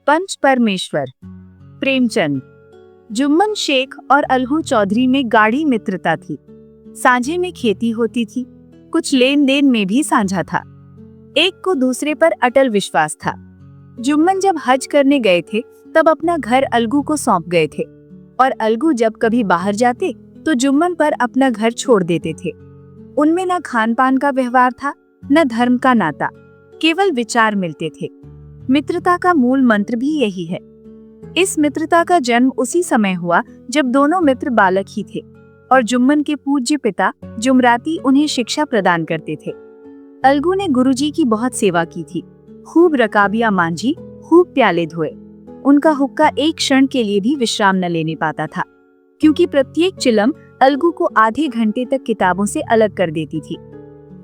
पंच परमेश्वर। प्रेमचंद। जुम्मन शेख और अलहू चौधरी में गाढ़ी मित्रता थी। सांझे में खेती होती थी, कुछ लेन देन में भी साझा था। एक को दूसरे पर अटल विश्वास था। जुम्मन जब हज करने गए थे तब अपना घर अलगू को सौंप गए थे और अलगू जब कभी बाहर जाते तो जुम्मन पर अपना घर छोड़ देते थे। उनमें न खान पान का व्यवहार था, न धर्म का नाता, केवल विचार मिलते थे। मित्रता का मूल मंत्र भी यही है। इस मित्रता का जन्म उसी समय हुआ जब दोनों मित्र बालक ही थे और जुम्मन के पूज्य पिता जुमराती उन्हें शिक्षा प्रदान करते थे। अलगू ने गुरुजी की बहुत सेवा की थी, खूब रकाबियां मांझी, खूब प्याले धोए। उनका हुक्का एक क्षण के लिए भी विश्राम न लेने पाता था, क्योंकि प्रत्येक चिलम अलगू को आधे घंटे तक किताबों से अलग कर देती थी।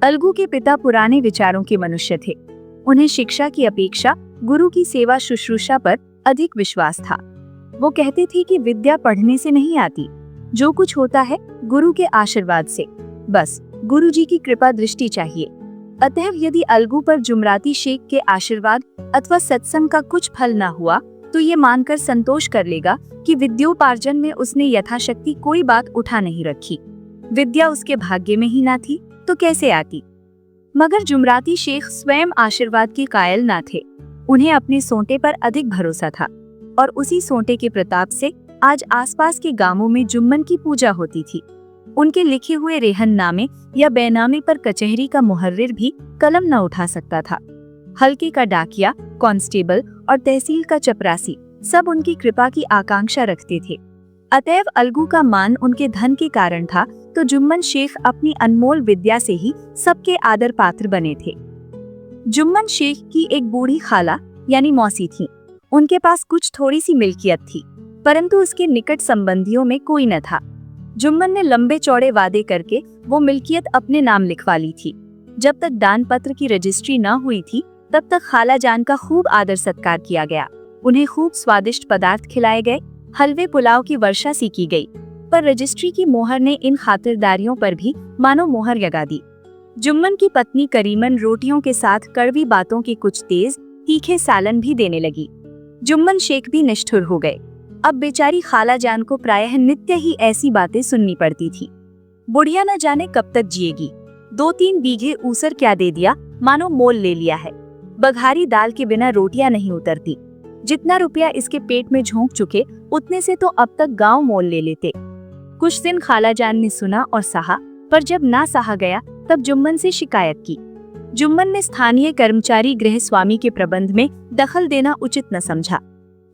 अलगू के पिता पुराने विचारों के मनुष्य थे। उन्हें शिक्षा की अपेक्षा गुरु की सेवा शुश्रूषा पर अधिक विश्वास था। वो कहते थे कि विद्या पढ़ने से नहीं आती, जो कुछ होता है गुरु के आशीर्वाद से। बस गुरु जी की कृपा दृष्टि चाहिए। अतएव यदि अलगू पर जुमराती शेख के आशीर्वाद अथवा सत्संग का कुछ फल न हुआ तो ये मानकर संतोष कर लेगा कि विद्योपार्जन में उसने यथाशक्ति कोई बात उठा नहीं रखी। विद्या उसके भाग्य में ही ना थी तो कैसे आती। मगर जुमराती शेख स्वयं आशीर्वाद के कायल ना थे। उन्हें अपने सोंटे पर अधिक भरोसा था और उसी सोंटे के प्रताप से आज आसपास के गांवों में जुम्मन की पूजा होती थी। उनके लिखे हुए रेहननामे या बेनामे पर कचहरी का मुहर्रिर भी कलम न उठा सकता था। हल्के का डाकिया, कांस्टेबल और तहसील का चपरासी सब उनकी कृपा की आकांक्षा रखते थे। अतएव अलगू का मान उनके धन के कारण था तो जुम्मन शेख अपनी अनमोल विद्या से ही सबके आदर पात्र बने थे। जुम्मन शेख की एक बूढ़ी खाला यानी मौसी थी। उनके पास कुछ थोड़ी सी मिल्कियत थी, परंतु उसके निकट संबंधियों में कोई न था। जुम्मन ने लंबे चौड़े वादे करके वो मिल्कियत अपने नाम लिखवा ली थी। जब तक दान पत्र की रजिस्ट्री न हुई थी तब तक खाला जान का खूब आदर सत्कार किया गया। उन्हें खूब स्वादिष्ट पदार्थ खिलाए गए, हलवे पुलाव की वर्षा सी की गई। पर रजिस्ट्री की मोहर ने इन खातिरदारियों पर भी मानो मोहर लगा दी। जुम्मन की पत्नी करीमन रोटियों के साथ कड़वी बातों के कुछ तेज तीखे सालन भी देने लगी। जुम्मन शेख भी निष्ठुर हो गए। अब बेचारी खाला जान को प्रायः नित्य ही ऐसी बातें सुननी पड़ती थी। बुढ़िया न जाने कब तक जिएगी। 2-3 बीघे ऊसर क्या दे दिया, मानो मोल ले लिया है। बघारी दाल के बिना रोटियां नहीं उतरती। जितना रुपया इसके पेट में झोंक चुके उतने से तो अब तक गांव मोल ले लेते। कुछ दिन खाला जान ने सुना और सहा, पर जब ना सहा गया तब जुम्मन से शिकायत की। जुम्मन ने स्थानीय कर्मचारी गृह स्वामी के प्रबंध में दखल देना उचित न समझा।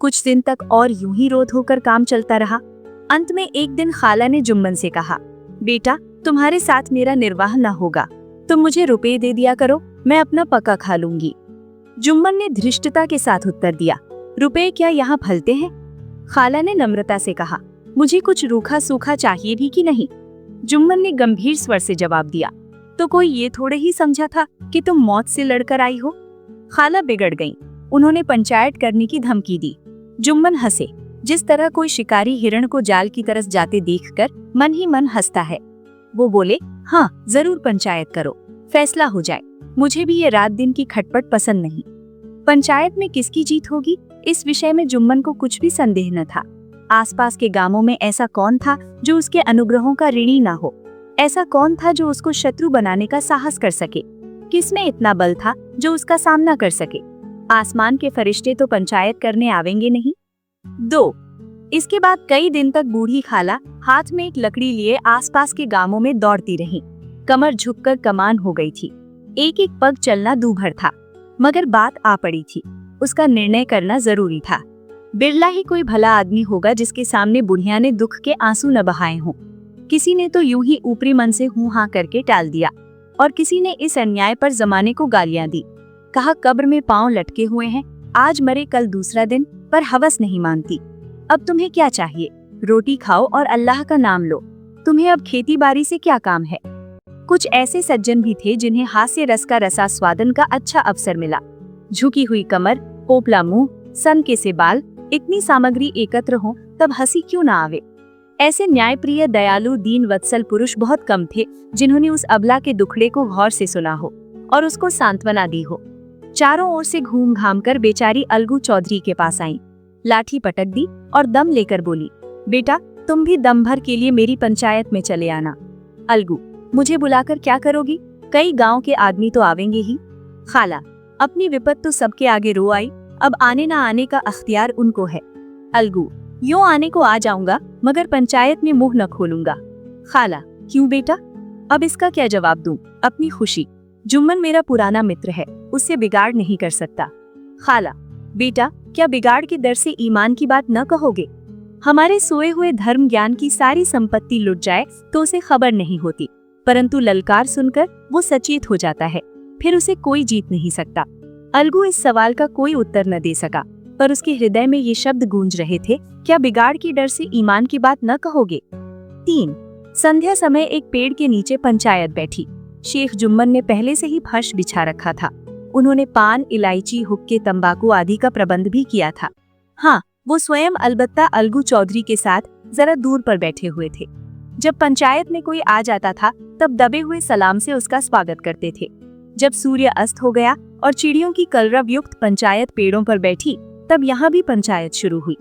कुछ दिन तक और यूं ही रोध होकर काम चलता रहा। अंत में एक दिन खाला ने जुम्मन से कहा, बेटा तुम्हारे साथ मेरा निर्वाह न होगा, तुम मुझे रुपए दे दिया करो, मैं अपना पका खा लूंगी। जुम्मन ने धृष्टता के साथ उत्तर दिया, रुपए क्या यहाँ फलते हैं? खाला ने नम्रता से कहा, मुझे कुछ रूखा सूखा चाहिए भी कि नहीं? जुम्मन ने गंभीर स्वर से जवाब दिया, तो कोई ये थोड़े ही समझा था कि तुम मौत से लड़कर आई हो? खाला बिगड़ गईं। उन्होंने पंचायत करने की धमकी दी। जुम्मन हंसे, जिस तरह कोई शिकारी हिरण को जाल की तरफ जाते देखकर मन ही मन हंसता है। वो बोले, हाँ जरूर पंचायत करो, फैसला हो जाए। मुझे भी ये रात दिन की खटपट पसंद नहीं। पंचायत में किसकी जीत होगी, इस विषय में जुम्मन को कुछ भी संदेह न था। आसपास के गांवों में ऐसा कौन था जो उसके अनुग्रहों का ऋणी ना हो? ऐसा कौन था जो उसको शत्रु बनाने का साहस कर सके? किसमें इतना बल था जो उसका सामना कर सके? आसमान के फरिश्ते तो पंचायत करने आवेंगे नहीं। 2 इसके बाद कई दिन तक बूढ़ी खाला हाथ में एक लकड़ी लिए आसपास के गांवों में दौड़ती रही। कमर झुककर कमान हो गई थी। एक एक पग चलना दूभर था, मगर बात आ पड़ी थी। उसका निर्णय करना जरूरी था। बिरला ही कोई भला आदमी होगा जिसके सामने बुढ़िया ने दुख के आंसू न बहाए हों। किसी ने तो यूं ही ऊपरी मन से हूं हां करके टाल दिया और किसी ने इस अन्याय पर जमाने को गालियां दी। कहा कब्र में पांव लटके हुए हैं, आज मरे कल दूसरा दिन, पर हवस नहीं मानती। अब तुम्हें क्या चाहिए? रोटी खाओ और अल्लाह का नाम लो। तुम्हें अब खेती बाड़ी से क्या काम है? कुछ ऐसे सज्जन भी थे जिन्हें हास्य रस का रसास्वादन का अच्छा अवसर मिला। झुकी हुई कमर, पोपला मुंह, सनके से बाल, इतनी सामग्री एकत्र हो तब हंसी क्यों ना आवे। ऐसे न्यायप्रिय दयालु दीन वत्सल पुरुष बहुत कम थे जिन्होंने उस अबला के दुखड़े को गौर से सुना हो और उसको सांत्वना दी हो। चारों ओर से घूम घाम कर बेचारी अलगू चौधरी के पास आई, लाठी पटक दी और दम लेकर बोली, बेटा तुम भी दम भर के लिए मेरी पंचायत में चले आना। अलगू, मुझे बुलाकर क्या करोगी? कई गांव के आदमी तो आवेंगे ही। खाला, अपनी विपत तो सबके आगे रो आई, अब आने ना आने का अख्तियार उनको है। अलगू, यूं आने को आ जाऊंगा मगर पंचायत में मुंह न खोलूंगा। खाला, क्यों बेटा? अब इसका क्या जवाब दूं? अपनी खुशी। जुम्मन मेरा पुराना मित्र है, उससे बिगाड़ नहीं कर सकता। खाला, बेटा क्या बिगाड़ के डर से ईमान की बात न कहोगे? हमारे सोए हुए धर्म ज्ञान की सारी संपत्ति लुट जाए तो उसे खबर नहीं होती, परंतु ललकार सुनकर वो सचेत हो जाता है, फिर उसे कोई जीत नहीं सकता। अलगू इस सवाल का कोई उत्तर न दे सका, पर उसके हृदय में ये शब्द गूंज रहे थे, क्या बिगाड़ के डर से ईमान की बात न कहोगे? 3 संध्या समय एक पेड़ के नीचे पंचायत बैठी। शेख जुम्मन ने पहले से ही फर्श बिछा रखा था। उन्होंने पान, इलायची, हुक्के, तंबाकू आदि का प्रबंध भी किया था। हाँ, वो स्वयं अलबत्ता अलगू चौधरी के साथ जरा दूर पर बैठे हुए थे। जब पंचायत में कोई आ जाता था तब दबे हुए सलाम से उसका स्वागत करते थे। जब सूर्य अस्त हो गया और चिड़ियों की कलरव युक्त पंचायत पेड़ों पर बैठी, तब यहाँ भी पंचायत शुरू हुई।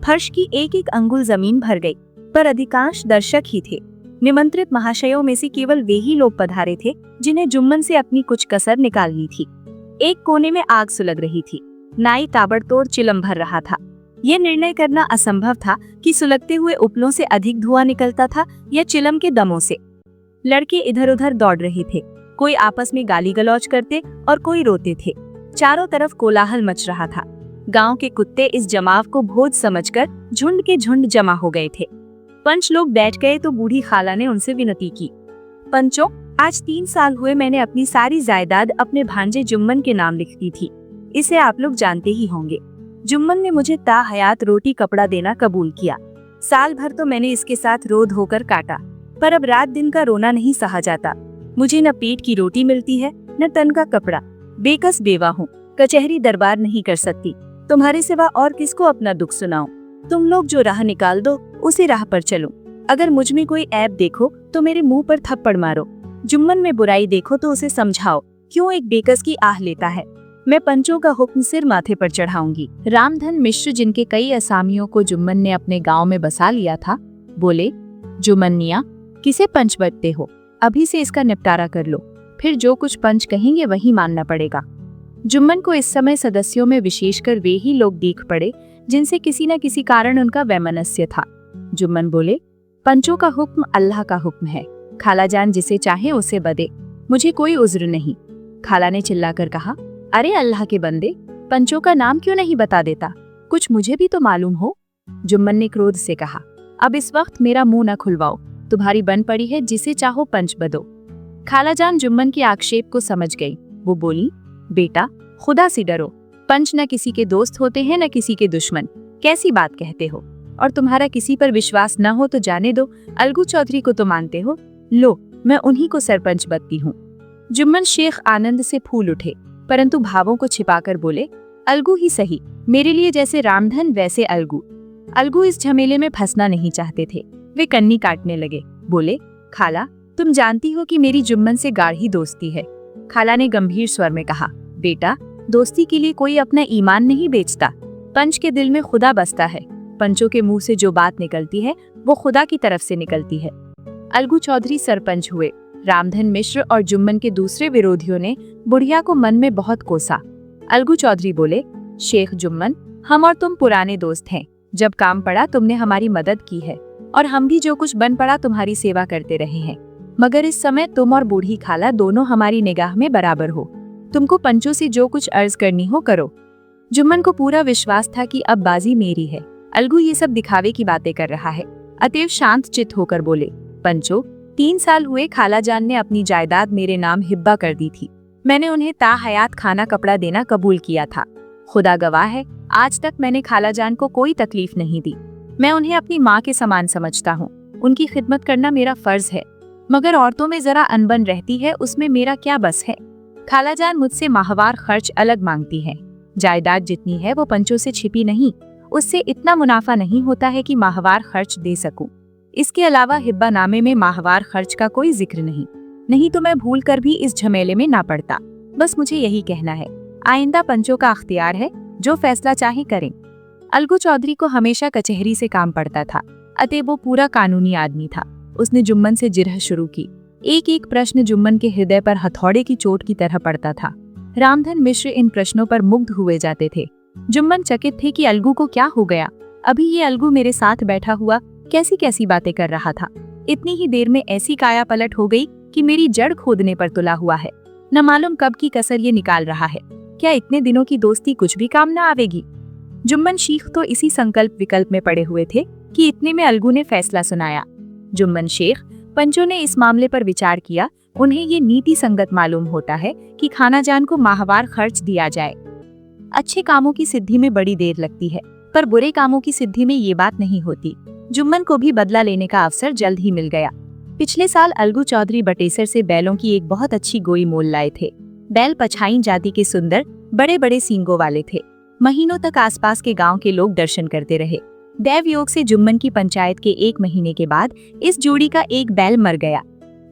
फर्श की एक एक अंगुल जमीन भर गई, पर अधिकांश दर्शक ही थे। निमंत्रित महाशयों में से केवल वे ही लोग पधारे थे जिन्हें जुम्मन से अपनी कुछ कसर निकालनी थी। एक कोने में आग सुलग रही थी। नाई ताबड़तोड़ चिलम भर रहा था। यह निर्णय करना असंभव था कि सुलगते हुए उपलों से अधिक धुआं निकलता था या चिलम के दमों से। लड़के इधर उधर दौड़ रहे थे, कोई आपस में गाली गलौज करते और कोई रोते थे। चारों तरफ कोलाहल मच रहा था। गांव के कुत्ते इस जमाव को भोज समझकर झुंड के झुंड जमा हो गए थे। पंच लोग बैठ गए तो बूढ़ी खाला ने उनसे विनती की, पंचों, आज 3 साल हुए मैंने अपनी सारी जायदाद अपने भांजे जुम्मन के नाम लिख दी थी। इसे आप लोग जानते ही होंगे। जुम्मन ने मुझे ताहयात रोटी कपड़ा देना कबूल किया। साल भर तो मैंने इसके साथ रो धोकर काटा, पर अब रात दिन का रोना नहीं सहा जाता। मुझे न पेट की रोटी मिलती है न तन का कपड़ा। बेकस बेवा हूँ, कचहरी दरबार नहीं कर सकती। तुम्हारे सिवा और किसको अपना दुख सुनाऊं? तुम लोग जो राह निकाल दो उसी राह पर चलूं। अगर मुझ में कोई ऐब देखो तो मेरे मुंह पर थप्पड़ मारो। जुम्मन में बुराई देखो तो उसे समझाओ, क्यों एक बेकस की आह लेता है। मैं पंचों का हुक्म सिर माथे पर चढ़ाऊंगी। रामधन मिश्र, जिनके कई असामियों को जुम्मन ने अपने गांव में बसा लिया था, बोले, जुम्मनिया, किसे पंच बनते हो? अभी से इसका निपटारा कर लो, फिर जो कुछ पंच कहेंगे वही मानना पड़ेगा। जुम्मन को इस समय सदस्यों में विशेषकर वे ही लोग दिख पड़े जिनसे किसी न किसी कारण उनका वैमनस्य था। जुम्मन बोले, पंचों का हुक्म अल्लाह का हुक्म है। खालाजान जिसे चाहे उसे बदे, मुझे कोई उज्र नहीं। खाला ने चिल्लाकर कहा, अरे अल्लाह के बंदे, पंचों का नाम क्यों नहीं बता देता? कुछ मुझे भी तो मालूम हो। जुम्मन ने क्रोध से कहा, अब इस वक्त मेरा मुंह न खुलवाओ, तुम्हारी बन पड़ी है, जिसे चाहो पंच बदो। खालाजान जुम्मन के आक्षेप को समझ गई। वो बोली, बेटा खुदा से डरो, पंच न किसी के दोस्त होते हैं न किसी के दुश्मन। कैसी बात कहते हो? और तुम्हारा किसी पर विश्वास न हो तो जाने दो, अलगू चौधरी को तो मानते हो, लो मैं उन्हीं को सरपंच बनती हूँ। जुम्मन शेख आनंद से फूल उठे, परंतु भावों को छिपाकर बोले, अलगू ही सही, मेरे लिए जैसे रामधन वैसे अलगू। अलगू इस झमेले में फंसना नहीं चाहते थे। वे कन्नी काटने लगे, बोले, खाला तुम जानती हो कि मेरी जुम्मन से गाढ़ी दोस्ती है। खाला ने गंभीर स्वर में कहा, बेटा दोस्ती के लिए कोई अपना ईमान नहीं बेचता। पंच के दिल में खुदा बसता है। पंचों के मुंह से जो बात निकलती है वो खुदा की तरफ से निकलती है। अलगू चौधरी सरपंच हुए। रामधन मिश्र और जुम्मन के दूसरे विरोधियों ने बुढ़िया को मन में बहुत कोसा। अलगू चौधरी बोले, शेख जुम्मन, हम और तुम पुराने दोस्त हैं। जब काम पड़ा तुमने हमारी मदद की है और हम भी जो कुछ बन पड़ा तुम्हारी सेवा करते रहे हैं, मगर इस समय तुम और बूढ़ी खाला दोनों हमारी निगाह में बराबर हो। तुमको पंचों से जो कुछ अर्ज करनी हो करो। जुम्मन को पूरा विश्वास था कि अब बाजी मेरी है। अलगू ये सब दिखावे की बातें कर रहा है, अतएव शांत चित्त होकर बोले, पंचो 3 साल हुए खालाजान ने अपनी जायदाद मेरे नाम हिब्बा कर दी थी। मैंने उन्हें ताहयात खाना कपड़ा देना कबूल किया था। खुदा गवाह है, आज तक मैंने खालाजान को कोई तकलीफ नहीं दी। मैं उन्हें अपनी माँ के समान समझता हूँ। उनकी खिदमत करना मेरा फर्ज है, मगर औरतों में जरा अनबन रहती है, उसमें मेरा क्या बस है। खालाजान मुझसे माहवार खर्च अलग मांगती है। जायदाद जितनी है वो पंचों से छिपी नहीं, उससे इतना मुनाफा नहीं होता है कि माहवार खर्च दे सकूं। इसके अलावा हिब्बा नामे में माहवार खर्च का कोई जिक्र नहीं तो मैं भूल कर भी इस झमेले में ना पड़ता। बस मुझे यही कहना है। आइंदा पंचों का अख्तियार है, जो फैसला चाहे करें। अलगू चौधरी को हमेशा कचहरी से काम पड़ता था, अतः वो पूरा कानूनी आदमी था। उसने जुम्मन से जिरह शुरू की। एक एक प्रश्न जुम्मन के हृदय पर हथौड़े की चोट की तरह पड़ता था। रामधन मिश्र इन प्रश्नों पर मुग्ध हुए जाते थे। जुम्मन चकित थे कि अलगू को क्या हो गया। अभी ये अलगू मेरे साथ बैठा हुआ कैसी कैसी बातें कर रहा था। इतनी ही देर में ऐसी काया पलट हो गई कि मेरी जड़ खोदने पर तुला हुआ है। न मालूम कब की कसर ये निकाल रहा है। क्या इतने दिनों की दोस्ती कुछ भी काम न आवेगी। जुम्मन शेख तो इसी संकल्प विकल्प में पड़े हुए थे कि इतने में अलगू ने फैसला सुनाया। जुम्मन शेख, पंचों ने इस मामले पर विचार किया। उन्हें ये नीति संगत मालूम होता है कि खानाजान को माहवार खर्च दिया जाए। अच्छे कामों की सिद्धि में बड़ी देर लगती है, पर बुरे कामों की सिद्धि में ये बात नहीं होती। जुम्मन को भी बदला लेने का अवसर जल्द ही मिल गया। पिछले साल अलगू चौधरी बटेसर से बैलों की एक बहुत अच्छी गोई मोल लाए थे। बैल पछाइन जाति के सुंदर बड़े बड़े सींगों वाले थे। महीनों तक आसपास के गांव के लोग दर्शन करते रहे। दैव योग से जुम्मन की पंचायत के 1 महीने के बाद इस जोड़ी का एक बैल मर गया।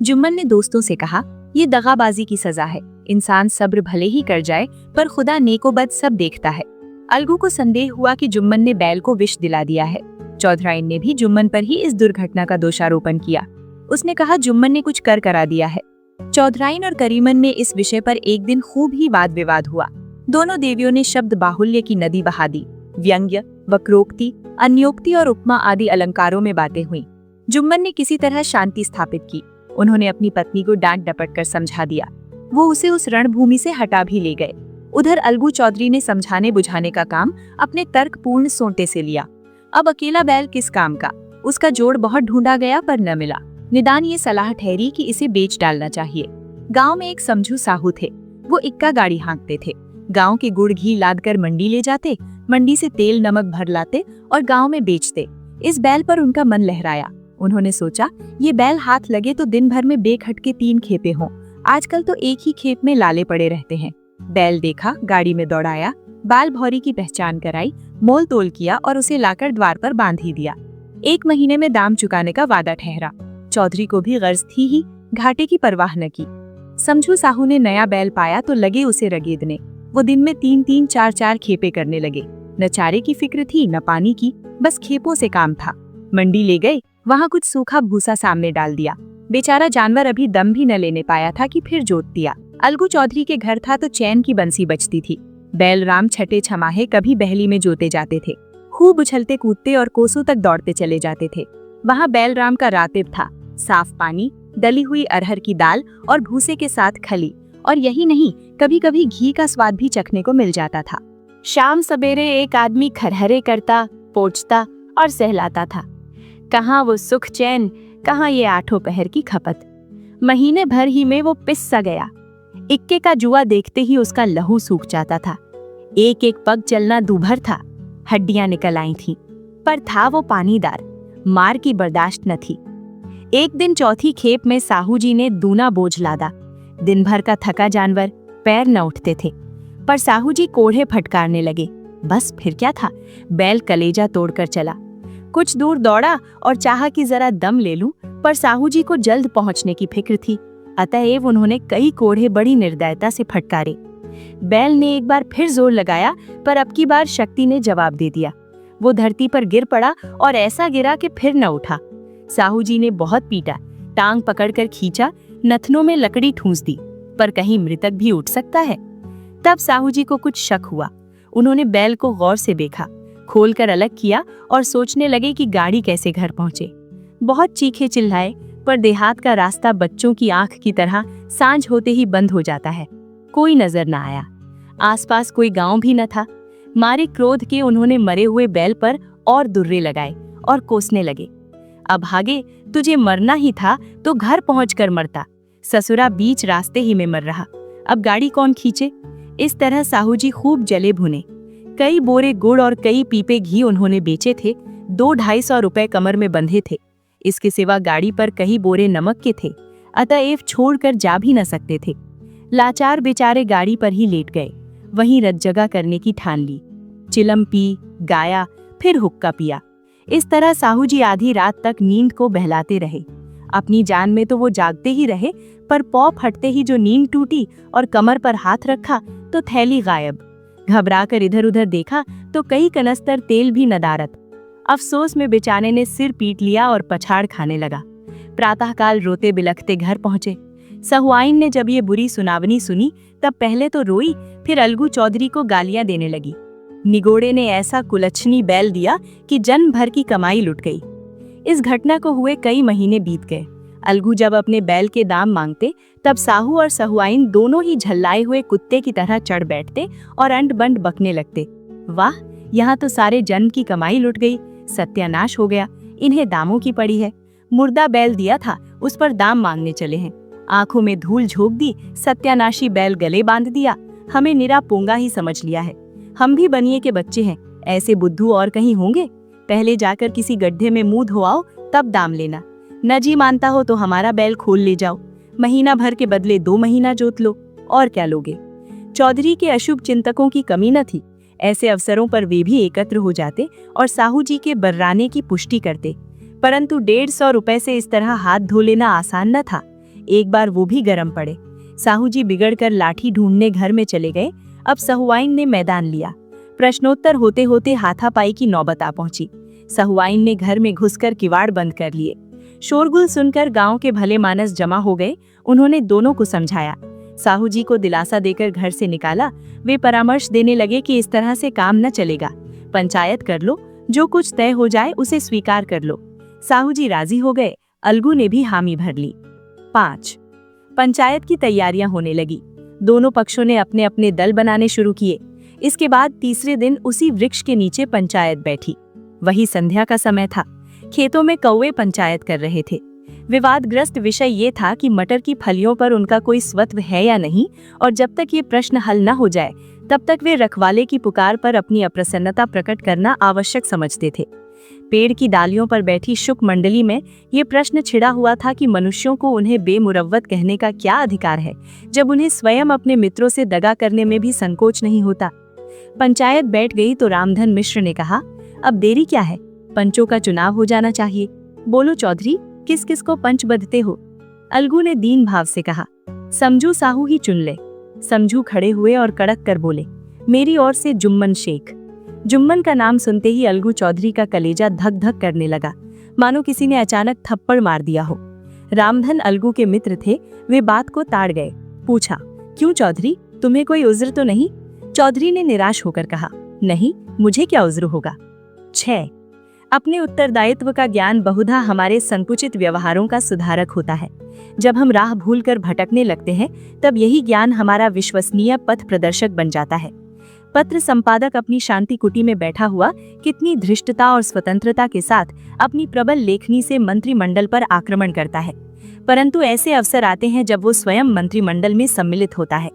जुम्मन ने दोस्तों से कहा, ये दगाबाजी की सजा है। इंसान सब्र भले ही कर जाए, पर खुदा नेकोबद सब देखता है। अलगू को संदेह हुआ कि जुम्मन ने बैल को विष दिला दिया है। चौधराइन ने भी जुम्मन पर ही इस दुर्घटना का दोषारोपण किया। उसने कहा जुम्मन ने कुछ कर करा दिया है। चौधराइन और करीमन में इस विषय पर एक दिन खूब ही वाद विवाद हुआ। दोनों देवियों ने शब्द बाहुल्य की नदी बहा दी। व्यंग्य, वक्रोक्ति, अन्योक्ति और उपमा आदि अलंकारों में बातें हुई। जुम्मन ने किसी तरह शांति स्थापित की। उन्होंने अपनी पत्नी को डांट डपट कर समझा दिया। वो उसे उस रणभूमि से हटा भी ले गए। उधर अलगू चौधरी ने समझाने बुझाने का काम अपने तर्कपूर्ण सोंटे से लिया। अब अकेला बैल किस काम का। उसका जोड़ बहुत ढूंढा गया पर न मिला। निदान ये सलाह ठहरी कि इसे बेच डालना चाहिए। गांव में एक समझू साहू थे। वो इक्का गाड़ी हाँकते थे। गांव के गुड़ घी लाद कर मंडी ले जाते, मंडी से तेल नमक भर लाते और गांव में बेचते। इस बैल पर उनका मन लहराया। उन्होंने सोचा, ये बैल हाथ लगे तो दिन भर में बेखटके 3 खेपे हों। आजकल तो एक ही खेप में लाले पड़े रहते हैं। बैल देखा, गाड़ी में दौड़ाया, बाल भौरी की पहचान कराई, मोल तोल किया और उसे लाकर द्वार पर बांध ही दिया। 1 महीने में दाम चुकाने का वादा ठहरा। चौधरी को भी गर्ज थी ही, घाटे की परवाह न की। समझू साहू ने नया बैल पाया तो लगे उसे रगेदने। वो दिन में 3-3, 4-4 खेपे करने लगे। न चारे की फिक्र थी न पानी की, बस खेपों से काम था। मंडी ले गए, वहाँ कुछ सूखा भूसा सामने डाल दिया। बेचारा जानवर अभी दम भी न लेने पाया था कि फिर जोत दिया। अलगू चौधरी के घर था तो चैन की बंसी बजती थी। बैल राम छठे छमाहे कभी बहली में जोते जाते थे। खूब उछलते कूदते और कोसों तक दौड़ते चले जाते थे। वहाँ बैल राम का रातिब था। साफ पानी, दली हुई अरहर की दाल और भूसे के साथ खली, और यही नहीं, कभी कभी घी का स्वाद भी चखने को मिल जाता था। शाम सवेरे एक आदमी खरहरे करता, पोंछता और सहलाता था। कहाँ वो सुख चैन, कहाँ ये 8 पहर की खपत। महीने भर ही में वो पिस सा गया। इक्के का जुआ देखते ही उसका लहू सूख जाता था। एक एक पग चलना दूभर था। हड्डियां निकल आई थीं, पर था वो पानीदार। मार की बर्दाश्त न थी। एक दिन चौथी खेप में साहू जी ने दूना बोझ लादा। दिन भर का थका जानवर, पैर न उठते थे, पर साहू जी कोढ़े फटकारने लगे। बस फिर क्या था, बैल कलेजा तोड़कर चला। कुछ दूर दौड़ा और चाहा कि जरा दम ले लूं, पर साहू जी को जल्द पहुंचने की फिक्र थी। अतएव उन्होंने कई कोढ़े बड़ी निर्दयता से फटकारे। बैल ने एक बार फिर जोर लगाया, पर अब की बार शक्ति ने जवाब दे दिया। वो धरती पर गिर पड़ा और ऐसा गिरा कि फिर न उठा। साहू जी ने बहुत पीटा, टांग पकड़कर खींचा, नथनों में लकड़ी ठूंस दी, पर कहीं मृतक भी उठ सकता है। तब साहू जी को कुछ शक हुआ। उन्होंने बैल को गौर से देखा, खोलकर अलग किया और सोचने लगे कि गाड़ी कैसे घर पहुंचे। बहुत चीखे चिल्लाए, पर देहात का रास्ता बच्चों की आंख की तरह सांझ होते ही बंद हो जाता है। कोई नजर न आया। आसपास कोई गांव भी न था। मारे क्रोध के उन्होंने मरे हुए बैल पर और दुर्रे लगाए और कोसने लगे। अब भागे, तुझे मरना ही था तो घर पहुंचकर मरता। ससुरा बीच रास्ते ही में मर रहा। अब गाड़ी कौन खींचे। इस तरह साहू जी खूब जले भुने। कई बोरे गुड़ और कई पीपे घी उन्होंने बेचे थे। 200-250 रुपए कमर में बंधे थे। इसके सिवा गाड़ी पर कई बोरे नमक के थे। अतएव छोड़कर जा भी न सकते थे। लाचार बेचारे गाड़ी पर ही लेट गए। वहीं रत जगह करने की ठान ली। चिलम पी, गाया, फिर हुक्का पिया। इस तरह साहू जी आधी रात तक नींद को बहलाते रहे। अपनी जान में तो वो जागते ही रहे, पर पौ फटते ही जो नींद टूटी और कमर पर हाथ रखा तो थैली गायब। घबराकर इधर उधर देखा तो कई कनस्तर तेल भी नदारत। अफसोस में बेचारे ने सिर पीट लिया और पछाड़ खाने लगा। प्रातःकाल रोते बिलखते घर पहुंचे। सहुआइन ने जब ये बुरी सुनावनी सुनी तब पहले तो रोई, फिर अलगू चौधरी को गालियां देने लगी। निगोड़े ने ऐसा कुलच्छनी बैल दिया कि जन्म भर की कमाई लुट गई। इस घटना को हुए कई महीने बीत गए। अलगू जब अपने बैल के दाम मांगते तब साहू और सहुआइन दोनों ही झल्लाए हुए कुत्ते की तरह चढ़ बैठते और अंड बंड बकने लगते। वाह, यहाँ तो सारे जन्म की कमाई लुट गई, सत्यानाश हो गया, इन्हें दामों की पड़ी है। मुर्दा बैल दिया था, उस पर दाम मांगने चले हैं। आंखों में धूल झोंक दी, सत्यानाशी बैल गले बांध दिया, हमें निरा पोंगा ही समझ लिया है। हम भी बनिए के बच्चे हैं, ऐसे बुद्धू और कहीं होंगे? पहले जाकर किसी गड्ढे में मुंह धोआओ, तब दाम लेना। न जी मानता हो तो हमारा बैल खोल ले जाओ, महीना भर के बदले 2 महीना जोत लो, और क्या लोगे? चौधरी के अशुभ चिंतकों की कमी न थी। ऐसे अवसरों पर वे भी एकत्र हो जाते और साहू जी के बर्राने की पुष्टि करते। परंतु 150 रुपए से इस तरह हाथ धो लेना आसान न था। एक बार वो भी गर्म पड़े। साहू जी बिगड़कर लाठी ढूंढने घर में चले गए। अब सहुआइन ने मैदान लिया। प्रश्नोत्तर होते होते हाथापाई की नौबत आ पहुंची। सहुआइन ने घर में घुसकर किवाड़ बंद कर लिए। शोरगुल सुनकर गांव के भले मानस जमा हो गए। उन्होंने दोनों को समझाया, साहू जी को दिलासा देकर घर से निकाला। वे परामर्श देने लगे कि इस तरह से काम न चलेगा, पंचायत कर लो, जो कुछ तय हो जाए उसे स्वीकार कर लो। साहू जी राजी हो गए। अलगू ने भी हामी भर ली। 5. पंचायत की तैयारियां होने लगी। दोनों पक्षों ने अपने अपने दल बनाने शुरू किए। इसके बाद तीसरे दिन उसी वृक्ष के नीचे पंचायत बैठी। वही संध्या का समय था। खेतों में कौवे पंचायत कर रहे थे। विवादग्रस्त विषय ये था कि मटर की फलियों पर उनका कोई स्वत्व है या नहीं, और जब तक ये प्रश्न हल न हो जाए तब तक वे रखवाले की पुकार पर अपनी अप्रसन्नता प्रकट करना आवश्यक समझते थे। पेड़ की डालियों पर बैठी शुक मंडली में ये प्रश्न छिड़ा हुआ था कि मनुष्यों को उन्हें बेमुरव्वत कहने का क्या अधिकार है, जब उन्हें स्वयं अपने मित्रों से दगा करने में भी संकोच नहीं होता। पंचायत बैठ गई तो रामधन मिश्र ने कहा, अब देरी क्या है, पंचों का चुनाव हो जाना चाहिए। बोलो चौधरी, किस किस को पंच बदते हो? अलगू ने दीन भाव से कहा, समझू साहू ही चुन ले। समझू खड़े हुए और कड़क कर बोले, मेरी ओर से जुम्मन शेख। जुम्मन का नाम सुनते ही अलगू चौधरी का कलेजा धक धक करने लगा, मानो किसी ने अचानक थप्पड़ मार दिया हो। रामधन अलगू के मित्र थे, वे बात को ताड़ गए। पूछा, क्यों चौधरी, तुम्हें कोई उज्र तो नहीं? चौधरी ने निराश होकर कहा, नहीं, मुझे क्या उज्र होगा। 6. अपने उत्तरदायित्व का ज्ञान बहुधा हमारे संकुचित व्यवहारों का सुधारक होता है। जब हम राह भूलकर भटकने लगते हैं तब यही ज्ञान हमारा विश्वसनीय पथ प्रदर्शक बन जाता है। पत्र संपादक अपनी शांति कुटी में बैठा हुआ कितनी धृष्टता और स्वतंत्रता के साथ अपनी प्रबल लेखनी से मंत्रिमंडल पर आक्रमण करता है, परंतु ऐसे अवसर आते हैं जब वो स्वयं मंत्रिमंडल में सम्मिलित होता है।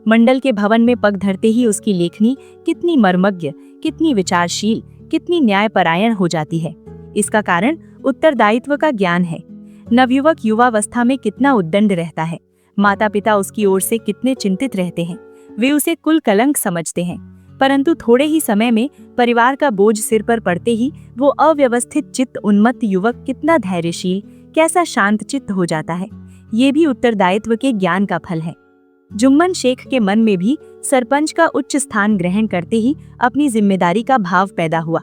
मंडल के भवन में पग धरते ही उसकी लेखनी कितनी मर्मज्ञ, कितनी विचारशील, कितनी न्यायपरायण हो जाती है। इसका कारण उत्तरदायित्व का ज्ञान है। नवयुवक युवावस्था में कितना उद्दंड रहता है, माता पिता उसकी ओर से कितने चिंतित रहते हैं, वे उसे कुल कलंक समझते हैं, परंतु थोड़े ही समय में परिवार का बोझ सिर पर पड़ते ही वो अव्यवस्थित चित्त उन्मत्त युवक कितना धैर्यशील, कैसा शांत चित्त हो जाता है। ये भी उत्तरदायित्व के ज्ञान का फल है। जुम्मन शेख के मन में भी सरपंच का उच्च स्थान ग्रहण करते ही अपनी जिम्मेदारी का भाव पैदा हुआ।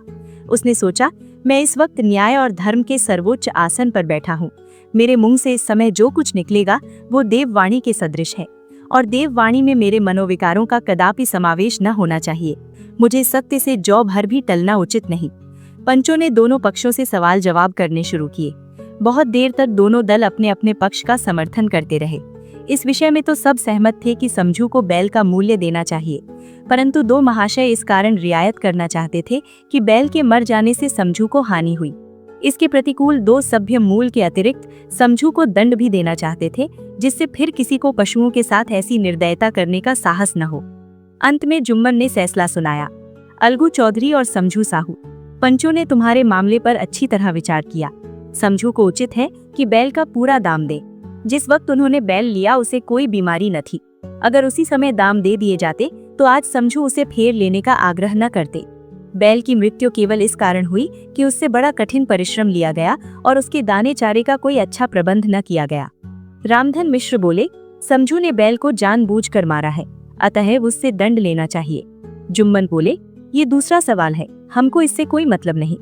उसने सोचा, मैं इस वक्त न्याय और धर्म के सर्वोच्च आसन पर बैठा हूँ। मेरे मुंह से इस समय जो कुछ निकलेगा वो देववाणी के सदृश है, और देववाणी में मेरे मनोविकारों का कदापि समावेश न होना चाहिए। मुझे सत्य से जौ भर भी टलना उचित नहीं। पंचों ने दोनों पक्षों से सवाल जवाब करने शुरू किए। बहुत देर तक दोनों दल अपने अपने पक्ष का समर्थन करते रहे। इस विषय में तो सब सहमत थे कि समझू को बैल का मूल्य देना चाहिए, परंतु 2 महाशय इस कारण रियायत करना चाहते थे कि बैल के मर जाने से समझू को हानि हुई। इसके प्रतिकूल 2 सभ्य मूल के अतिरिक्त समझू को दंड भी देना चाहते थे, जिससे फिर किसी को पशुओं के साथ ऐसी निर्दयता करने का साहस न हो। अंत में जुम्मन ने फैसला सुनाया, अलगू चौधरी और समझू साहू, पंचों ने तुम्हारे मामले पर अच्छी तरह विचार किया। समझू को उचित है कि बैल का पूरा दाम दे। जिस वक्त उन्होंने बैल लिया उसे कोई बीमारी न थी। अगर उसी समय दाम दे दिए जाते तो आज समझू उसे फेर लेने का आग्रह न करते। बैल की मृत्यु केवल इस कारण हुई कि उससे बड़ा कठिन परिश्रम लिया गया और उसके दाने चारे का कोई अच्छा प्रबंध न किया गया। रामधन मिश्र बोले, समझू ने बैल को जानबूझकर मारा है, अतः उससे दंड लेना चाहिए। जुम्मन बोले, ये दूसरा सवाल है, हमको इससे कोई मतलब नहीं।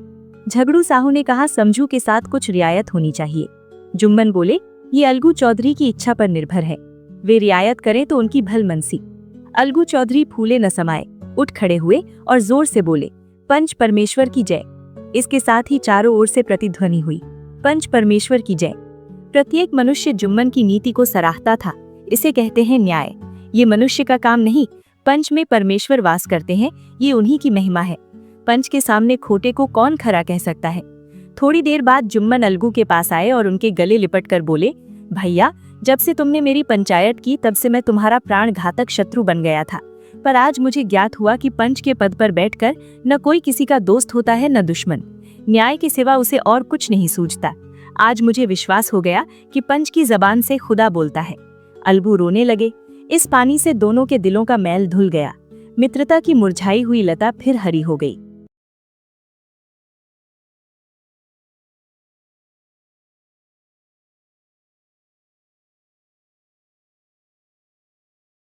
झगड़ू साहू ने कहा, समझू के साथ कुछ रियायत होनी चाहिए। जुम्मन बोले, ये अलगू चौधरी की इच्छा पर निर्भर है, वे रियायत करें तो उनकी भलमनसी। अलगू चौधरी फूले न समाये, उठ खड़े हुए और जोर से बोले, पंच परमेश्वर की जय। इसके साथ ही चारों ओर से प्रतिध्वनि हुई, पंच परमेश्वर की जय। प्रत्येक मनुष्य जुम्मन की नीति को सराहता था। इसे कहते हैं न्याय। ये मनुष्य का काम नहीं, पंच में परमेश्वर वास करते हैं, ये उन्हीं की महिमा है। पंच के सामने खोटे को कौन खरा कह सकता है। थोड़ी देर बाद जुम्मन अलगू के पास आए और उनके गले लिपट कर बोले, भैया, जब से तुमने मेरी पंचायत की तब से मैं तुम्हारा प्राण घातक शत्रु बन गया था, पर आज मुझे ज्ञात हुआ कि पंच के पद पर बैठकर न कोई किसी का दोस्त होता है न दुश्मन। न्याय के सिवा उसे और कुछ नहीं सूझता। आज मुझे विश्वास हो गया कि पंच की जबान से खुदा बोलता है। अलगू रोने लगे। इस पानी से दोनों के दिलों का मैल धुल गया। मित्रता की मुरझाई हुई लता फिर हरी हो गई।